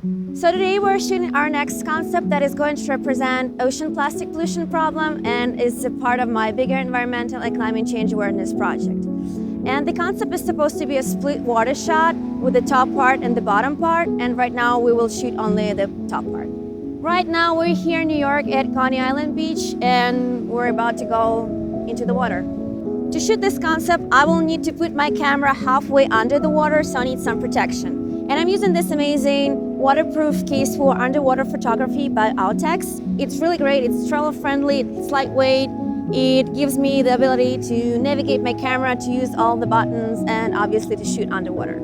So today we're shooting our next concept that is going to represent ocean plastic pollution problem and is a part of my bigger environmental and climate change awareness project. And the concept is supposed to be a split water shot with the top part and the bottom part, and right now we will shoot only the top part. Right now we're here in New York at Coney Island Beach and we're about to go into the water. To shoot this concept, I will need to put my camera halfway under the water, so I need some protection. And I'm using this amazing waterproof case for underwater photography by Outex. It's really great, it's travel friendly, it's lightweight. It gives me the ability to navigate my camera, to use all the buttons, and obviously to shoot underwater.